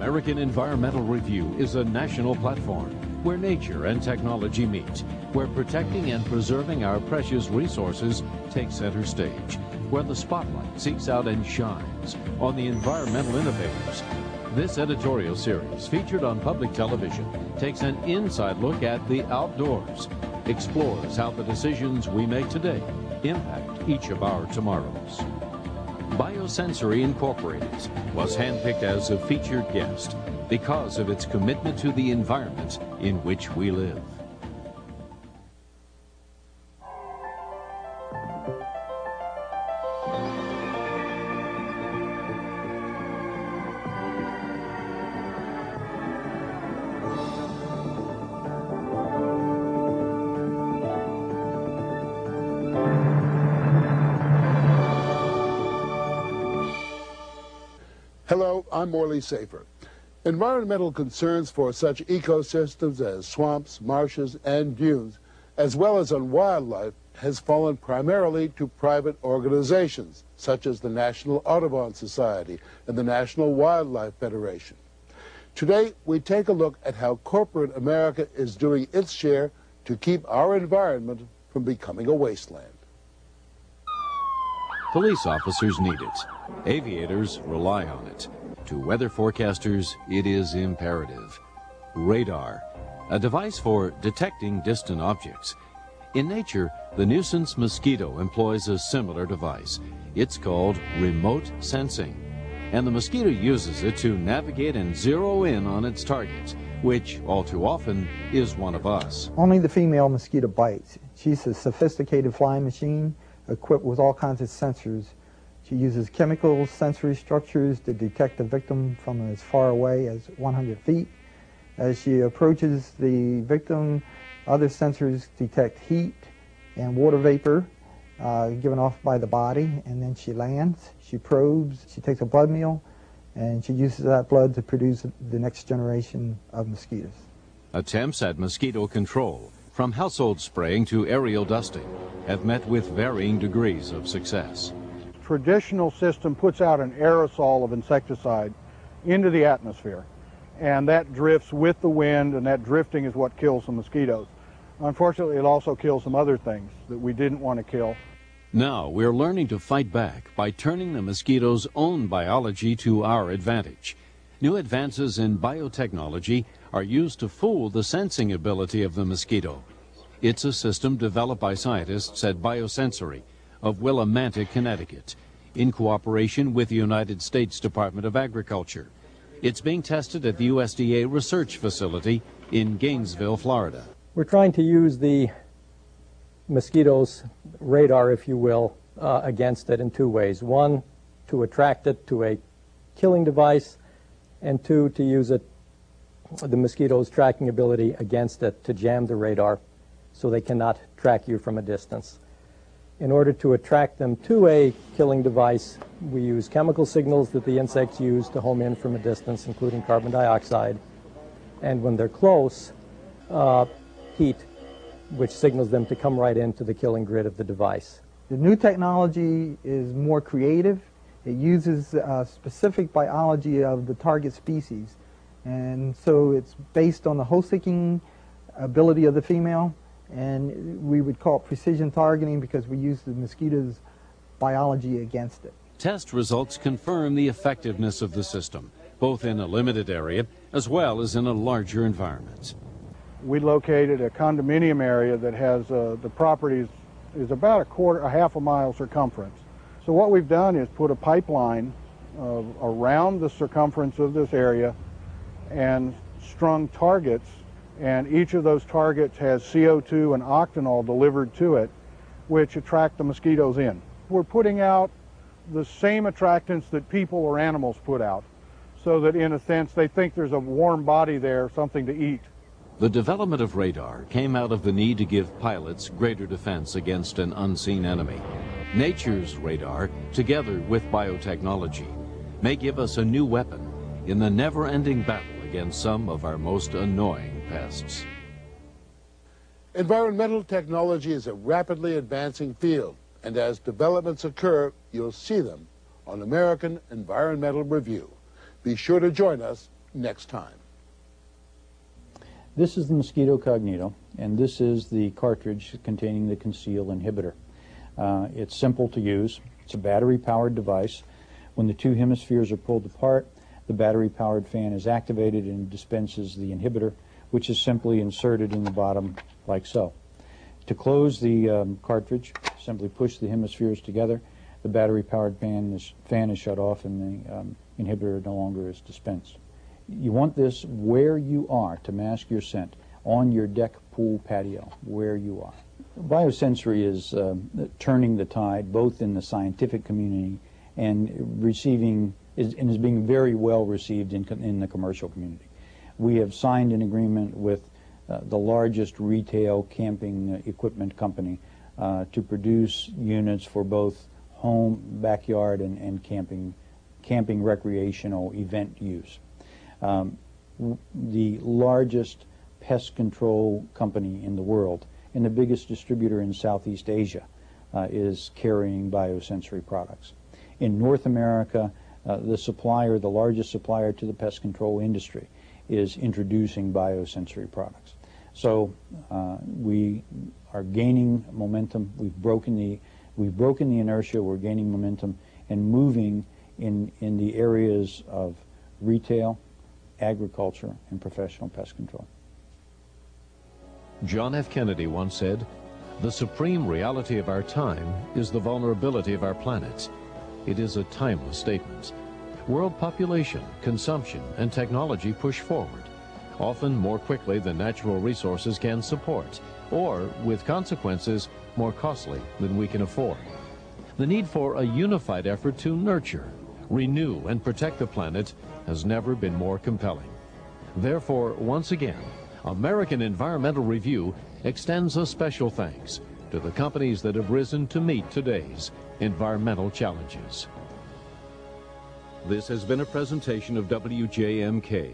American Environmental Review is a national platform where nature and technology meet, where protecting and preserving our precious resources takes center stage, where the spotlight seeks out and shines on the environmental innovators. This editorial series, featured on public television, takes an inside look at the outdoors, explores how the decisions we make today impact each of our tomorrows. BioSensory Incorporated was handpicked as a featured guest because of its commitment to the environment in which we live. Hello, I'm Morley Safer. Environmental concerns for such ecosystems as swamps, marshes, and dunes, as well as on wildlife, has fallen primarily to private organizations, such as the National Audubon Society and the National Wildlife Federation. Today, we take a look at how corporate America is doing its share to keep our environment from becoming a wasteland. Police officers need it. Aviators rely on it. To weather forecasters, it is imperative. Radar, a device for detecting distant objects. In nature, the nuisance mosquito employs a similar device. It's called remote sensing, and the mosquito uses it to navigate and zero in on its target, which all too often is one of us. Only the female mosquito bites. She's a sophisticated flying machine equipped with all kinds of sensors. She uses chemical sensory structures to detect the victim from as far away as 100 feet. As she approaches the victim, other sensors detect heat and water vapor given off by the body, and then she lands, she probes, she takes a blood meal, and she uses that blood to produce the next generation of mosquitoes. Attempts at mosquito control, from household spraying to aerial dusting, have met with varying degrees of success. Traditional system puts out an aerosol of insecticide into the atmosphere, and that drifts with the wind, and that drifting is what kills the mosquitoes. Unfortunately, it also kills some other things that we didn't want to kill. Now we're learning to fight back by turning the mosquito's own biology to our advantage. New advances in biotechnology are used to fool the sensing ability of the mosquito. It's a system developed by scientists at BioSensory of Willimantic, Connecticut, in cooperation with the United States Department of Agriculture. It's being tested at the USDA research facility in Gainesville, Florida. We're trying to use the mosquito's radar, if you will, against it in two ways. One, to attract it to a killing device, and two, to use it, the mosquito's tracking ability against it, to jam the radar so they cannot track you from a distance. In order to attract them to a killing device, we use chemical signals that the insects use to home in from a distance, including carbon dioxide. And when they're close, heat, which signals them to come right into the killing grid of the device. The new technology is more creative. It uses specific biology of the target species. And so it's based on the hole-seeking ability of the female. And we would call it precision targeting because we use the mosquito's biology against it. Test results confirm the effectiveness of the system, both in a limited area as well as in a larger environment. We located a condominium area that has the property is about a half a mile circumference. So what we've done is put a pipeline around the circumference of this area and strung targets, and each of those targets has CO2 and Octenol delivered to it, which attract the mosquitoes in. We're putting out the same attractants that people or animals put out, so that in a sense they think there's a warm body there, something to eat. The development of radar came out of the need to give pilots greater defense against an unseen enemy. Nature's radar, together with biotechnology, may give us a new weapon in the never-ending battle against some of our most annoying pests. Environmental technology is a rapidly advancing field, and as developments occur, you'll see them on American Environmental Review. Be sure to join us next time. This is the Mosquito Cognito, and this is the cartridge containing the conceal inhibitor. It's simple to use. It's a battery-powered device. When the two hemispheres are pulled apart, the battery-powered fan is activated and dispenses the inhibitor, which is simply inserted in the bottom like so. To close the cartridge, simply push the hemispheres together. The battery-powered fan is shut off, and the inhibitor no longer is dispensed. You want this where you are to mask your scent, on your deck, pool, patio, where you are. BioSensory is turning the tide both in the scientific community and is being very well received in the commercial community. We have signed an agreement with the largest retail camping equipment company to produce units for both home, backyard, and camping recreational event use. The largest pest control company in the world and the biggest distributor in Southeast Asia is carrying BioSensory products. In North America, the largest supplier to the pest control industry is introducing BioSensory products. So we are gaining momentum. We've broken the inertia. We're gaining momentum and moving in the areas of retail, agriculture, and professional pest control. John F. Kennedy once said, "The supreme reality of our time is the vulnerability of our planet." It is a timeless statement. World population, consumption, and technology push forward, often more quickly than natural resources can support, or, with consequences, more costly than we can afford. The need for a unified effort to nurture, renew, and protect the planet has never been more compelling. Therefore, once again, American Environmental Review extends a special thanks to the companies that have risen to meet today's environmental challenges. This has been a presentation of WJMK.